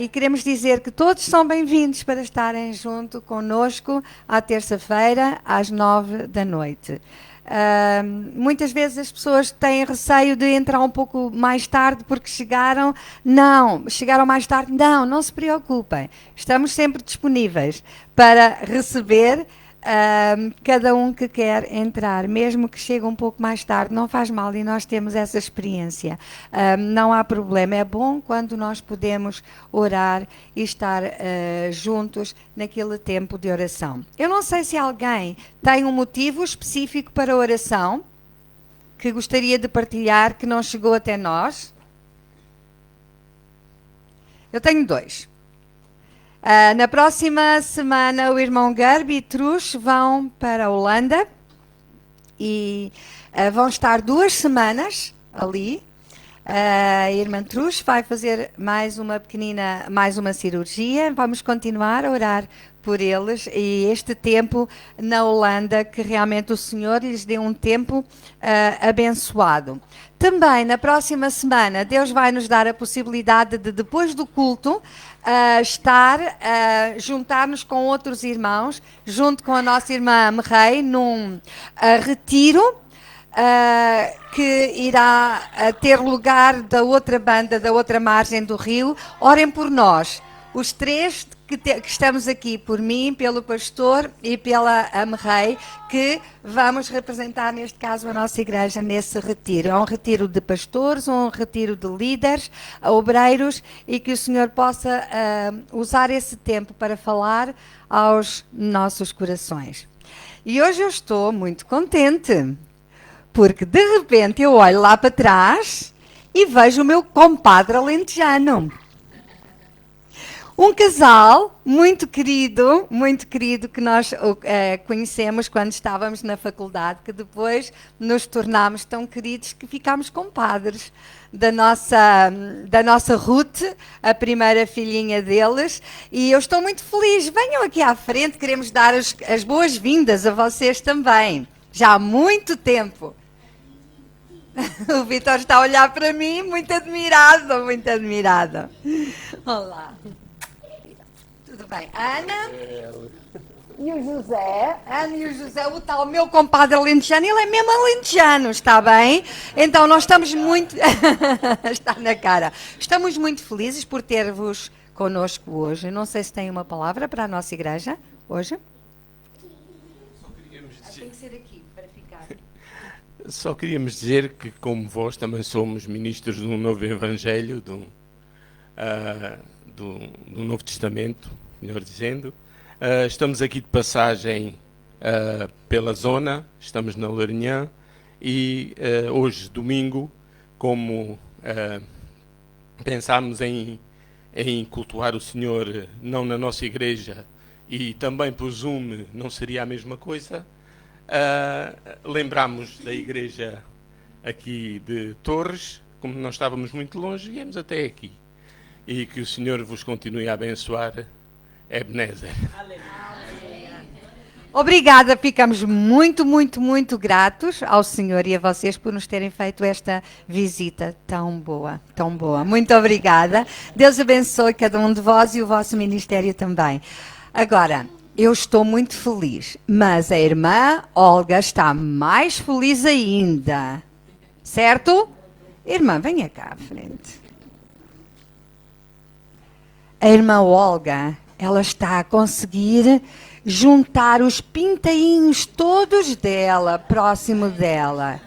E queremos dizer que todos são bem-vindos para estarem junto conosco à terça-feira, às 9 da noite. Muitas vezes as pessoas têm receio de entrar um pouco mais tarde porque chegaram mais tarde. Não se preocupem. Estamos sempre disponíveis para receber cada um que quer entrar, mesmo que chegue um pouco mais tarde, não faz mal e nós temos essa experiência. Não há problema, é bom quando nós podemos orar e estar juntos naquele tempo de oração. Eu não sei se alguém tem um motivo específico para a oração que gostaria de partilhar que não chegou até nós. Eu tenho 2. Na próxima semana, o irmão Gerb e Trus vão para a Holanda e vão estar 2 semanas ali. A irmã Trus vai fazer mais uma cirurgia. Vamos continuar a orar por eles e este tempo na Holanda, que realmente o Senhor lhes dê um tempo abençoado. Também na próxima semana Deus vai nos dar a possibilidade de, depois do culto, juntar-nos com outros irmãos, junto com a nossa irmã Merrei, num retiro que irá ter lugar da outra banda, da outra margem do rio. Orem por nós, os 3 que estamos aqui, por mim, pelo pastor e pela Merrei, que vamos representar, neste caso, a nossa igreja nesse retiro. É um retiro de pastores, um retiro de líderes, obreiros, e que o Senhor possa usar esse tempo para falar aos nossos corações. E hoje eu estou muito contente, porque de repente eu olho lá para trás e vejo o meu compadre alentejano. Um casal muito querido que nós conhecemos quando estávamos na faculdade, que depois nos tornámos tão queridos que ficámos compadres da nossa Ruth, a primeira filhinha deles, e eu estou muito feliz. Venham aqui à frente, queremos dar as boas-vindas a vocês também, já há muito tempo. O Vitor está a olhar para mim, muito admirado, muito admirado. Olá. Tudo bem. Ana e o José. Ana e o José, o tal meu compadre alentejano, ele é mesmo alentejano, está bem? Então nós estamos muito... está na cara. Estamos muito felizes por ter-vos connosco hoje. Não sei se tem uma palavra para a nossa igreja hoje. Tem que ser aqui, para ficar. Só queríamos dizer que, como vós, também somos ministros de um novo evangelho, do Novo Testamento, melhor dizendo. Estamos aqui de passagem pela zona, estamos na Larinhã, e hoje, domingo, como pensámos em cultuar o Senhor não na nossa igreja e também por Zoom não seria a mesma coisa, lembramos da igreja aqui de Torres, como nós estávamos muito longe, viemos até aqui. E que o Senhor vos continue a abençoar, Ebenezer. Obrigada, ficamos muito, muito, muito gratos ao Senhor e a vocês por nos terem feito esta visita tão boa, tão boa. Muito obrigada. Deus abençoe cada um de vós e o vosso ministério também. Agora, eu estou muito feliz, mas a irmã Olga está mais feliz ainda. Certo? Irmã, venha cá à frente. A irmã Olga, ela está a conseguir juntar os pintainhos todos dela, próximo dela.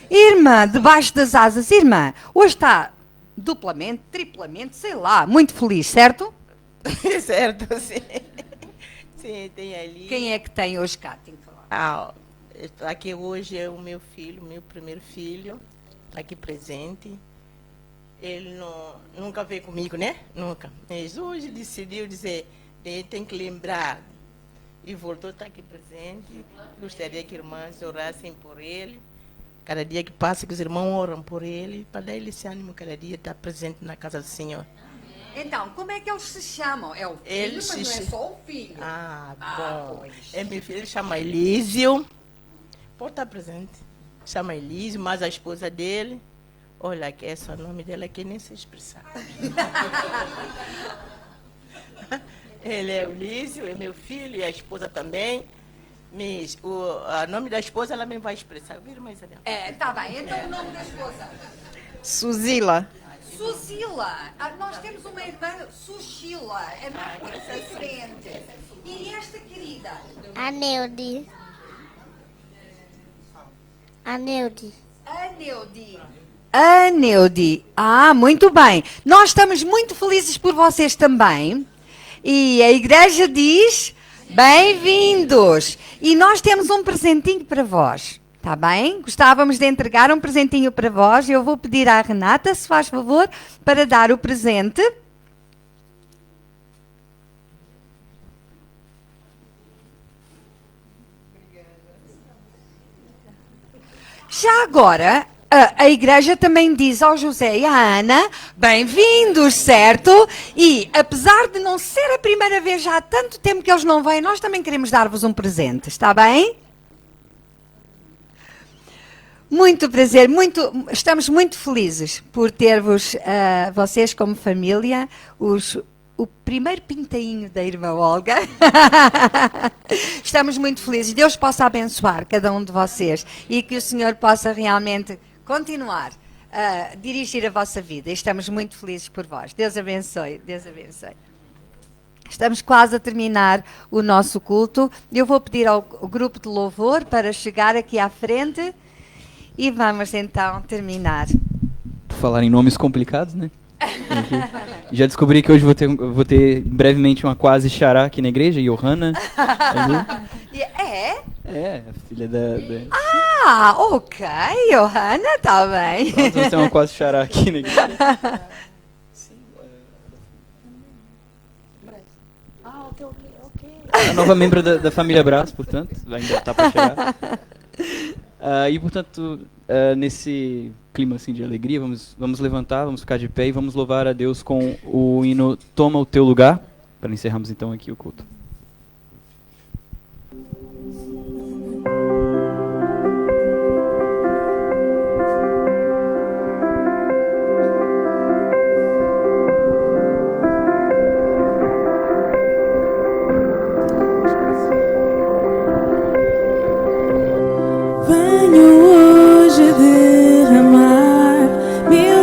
Irmã, debaixo das asas, irmã, hoje está duplamente, triplamente, sei lá, muito feliz, certo? Certo, sim. Sim, tem ali. Quem é que tem hoje cá? Tem que falar. Ah, aqui hoje é o meu filho, meu primeiro filho, aqui presente. Ele nunca veio comigo, né? Nunca. Mas hoje decidiu dizer, tem que lembrar. E voltou a estar aqui presente. Gostaria que irmãs orassem por ele. Cada dia que passa, que os irmãos oram por ele, para dar ele esse ânimo cada dia estar presente na casa do Senhor. Então, como é que eles se chamam? É o filho, Ele mas não é só o filho. Ah, bom. Pois. É meu filho, chama Elísio. Pode estar presente. Chama Elísio, mas a esposa dele, olha, que esse é o nome dela que nem se expressar. Ele é o Elísio, é meu filho e a esposa também. Mas o nome da esposa ela mesmo vai expressar. Viu, irmã Isabel? Tá bem. Então o nome da esposa? Suzila. Susila. Nós temos uma irmã, Sushila. É muito diferente. E esta querida? Aneude. Aneude. Aneude. Ah, muito bem. Nós estamos muito felizes por vocês também. E a igreja diz, bem-vindos. E nós temos um presentinho para vós. Está bem? Gostávamos de entregar um presentinho para vós. Eu vou pedir à Renata, se faz favor, para dar o presente. Já agora, a igreja também diz ao José e à Ana, bem-vindos, certo? E, apesar de não ser a primeira vez, já há tanto tempo que eles não vêm, nós também queremos dar-vos um presente, está bem? Muito prazer, estamos muito felizes por ter-vos, vocês como família, o primeiro pintainho da irmã Olga. Estamos muito felizes. Deus possa abençoar cada um de vocês e que o Senhor possa realmente continuar a dirigir a vossa vida. Estamos muito felizes por vós. Deus abençoe, Deus abençoe. Estamos quase a terminar o nosso culto. Eu vou pedir ao grupo de louvor para chegar aqui à frente e vamos então terminar. Por falar em nomes complicados, né? Já descobri que hoje vou ter brevemente uma quase xará aqui na igreja, Johanna. É, a filha da... Ah, ok, Johanna, tá bem. Nós vamos ter uma quase xará aqui na igreja. A nova membro da família Brás, portanto, ainda está para chegar. E, portanto, nesse clima assim, de alegria, vamos levantar, vamos ficar de pé e vamos louvar a Deus com o hino Toma o Teu Lugar, para encerrarmos então aqui o culto.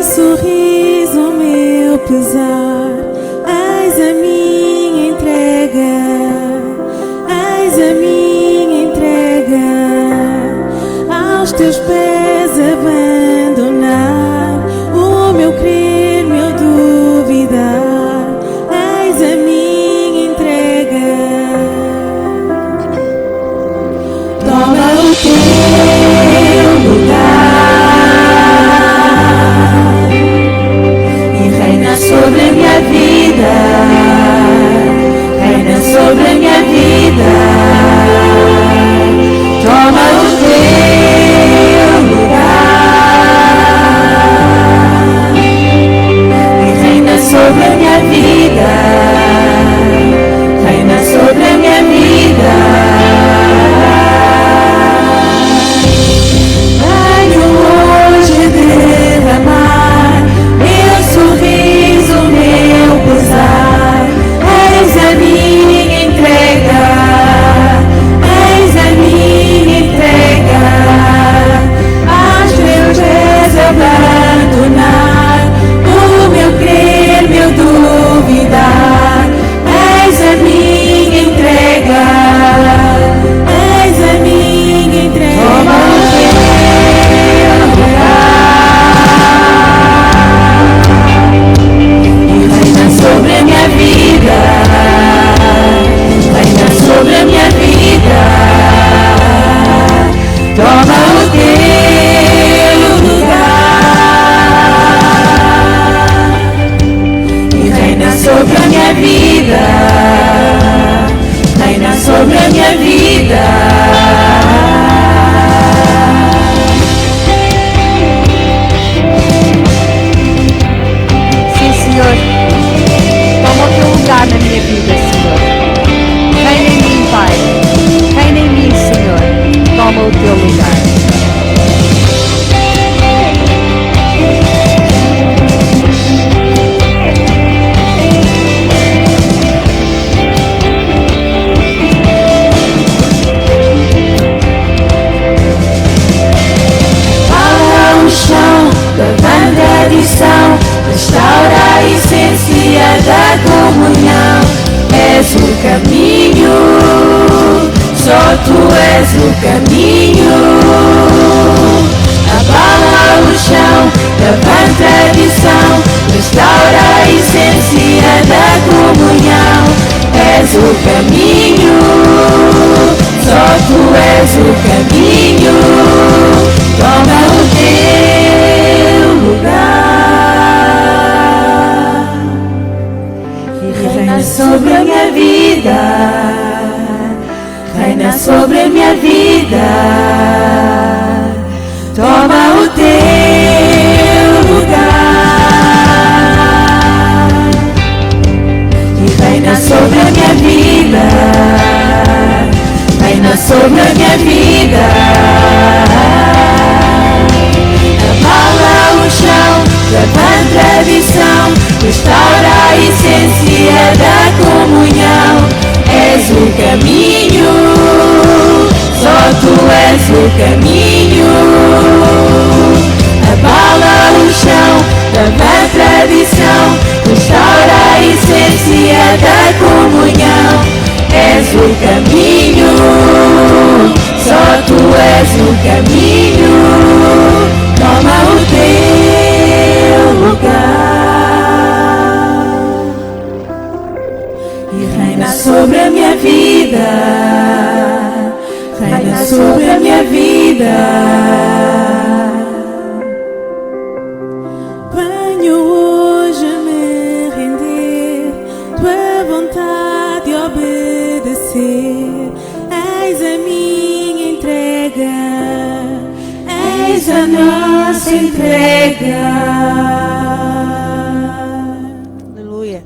Sorriso, meu pesar, eis a minha entrega, eis a minha entrega, aos teus pés abandonar, o meu crer, meu duvidar, eis a minha entrega. Toma o teu lugar sobre a minha tu és o caminho, toma o teu lugar e reina sobre a minha vida, reina sobre a minha vida, toma o teu lugar e reina sobre a minha vida, reina sobre a minha vida. Abala o chão, levanta a tradição, restaura a essência da comunhão. És o caminho, só tu és o caminho. Abala o chão, leva a tradição, restaura a essência da comunhão. És o caminho, só tu és o caminho. Toma o teu lugar e reina sobre a minha vida, reina sobre a minha vida. Venho hoje me render, tua vontade obedecer. És a minha entrega, és a nossa entrega. Aleluia.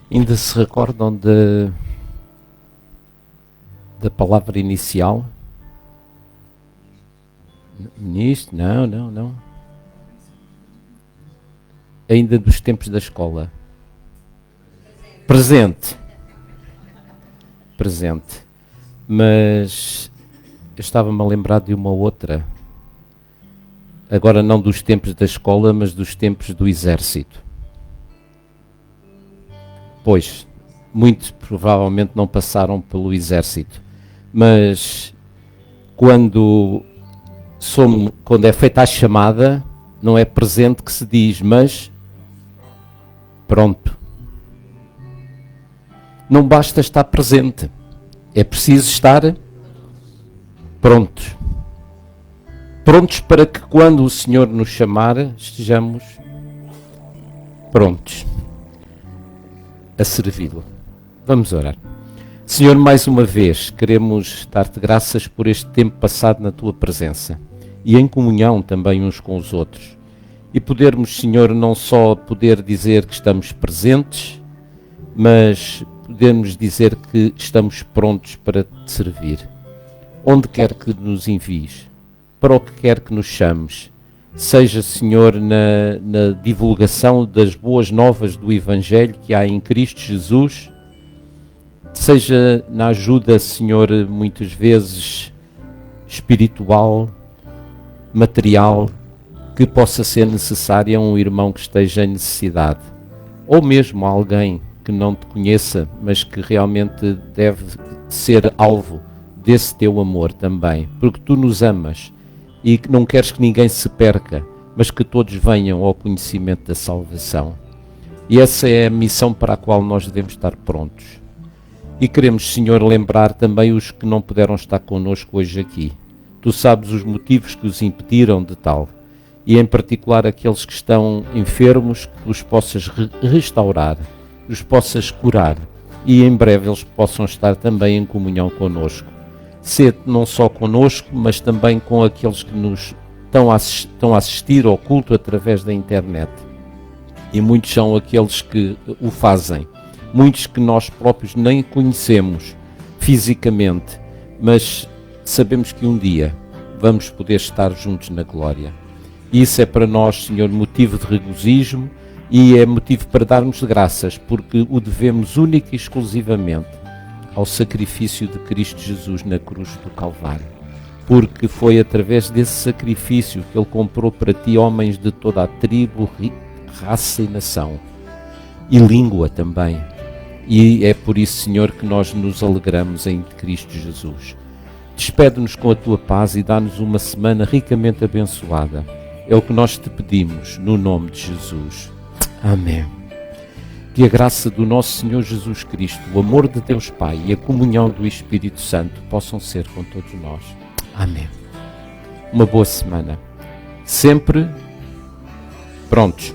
Ainda se recordam da palavra inicial? Nisto? Não. Ainda dos tempos da escola. Presente. Mas eu estava-me a lembrar de uma outra. Agora não dos tempos da escola, mas dos tempos do exército. Pois, muito provavelmente não passaram pelo exército, mas quando é feita a chamada, não é presente que se diz, mas pronto. Não basta estar presente, é preciso estar prontos. Prontos para que quando o Senhor nos chamar, estejamos prontos a servi-lo. Vamos orar. Senhor, mais uma vez queremos dar-te graças por este tempo passado na tua presença e em comunhão também uns com os outros. E podermos, Senhor, não só poder dizer que estamos presentes, mas podermos dizer que estamos prontos para te servir. Onde quer que nos envies, para o que quer que nos chames, seja, Senhor, na divulgação das boas novas do Evangelho que há em Cristo Jesus, seja na ajuda, Senhor, muitas vezes espiritual, material, que possa ser necessária a um irmão que esteja em necessidade, ou mesmo a alguém que não te conheça, mas que realmente deve ser alvo desse teu amor também, porque tu nos amas e que não queres que ninguém se perca, mas que todos venham ao conhecimento da salvação. E essa é a missão para a qual nós devemos estar prontos. E queremos, Senhor, lembrar também os que não puderam estar connosco hoje aqui. Tu sabes os motivos que os impediram de tal. E em particular aqueles que estão enfermos, que os possas restaurar, os possas curar. E em breve eles possam estar também em comunhão connosco. Ser não só connosco, mas também com aqueles que nos estão a assistir ao culto através da internet. E muitos são aqueles que o fazem. Muitos que nós próprios nem conhecemos fisicamente, mas sabemos que um dia vamos poder estar juntos na glória. E isso é para nós, Senhor, motivo de regozijo e é motivo para darmos graças, porque o devemos única e exclusivamente ao sacrifício de Cristo Jesus na cruz do Calvário. Porque foi através desse sacrifício que Ele comprou para ti homens de toda a tribo, raça e nação. E língua também. E é por isso, Senhor, que nós nos alegramos em Cristo Jesus. Despede-nos com a tua paz e dá-nos uma semana ricamente abençoada. É o que nós te pedimos, no nome de Jesus. Amém. Que a graça do nosso Senhor Jesus Cristo, o amor de Deus Pai e a comunhão do Espírito Santo possam ser com todos nós. Amém. Uma boa semana. Sempre prontos.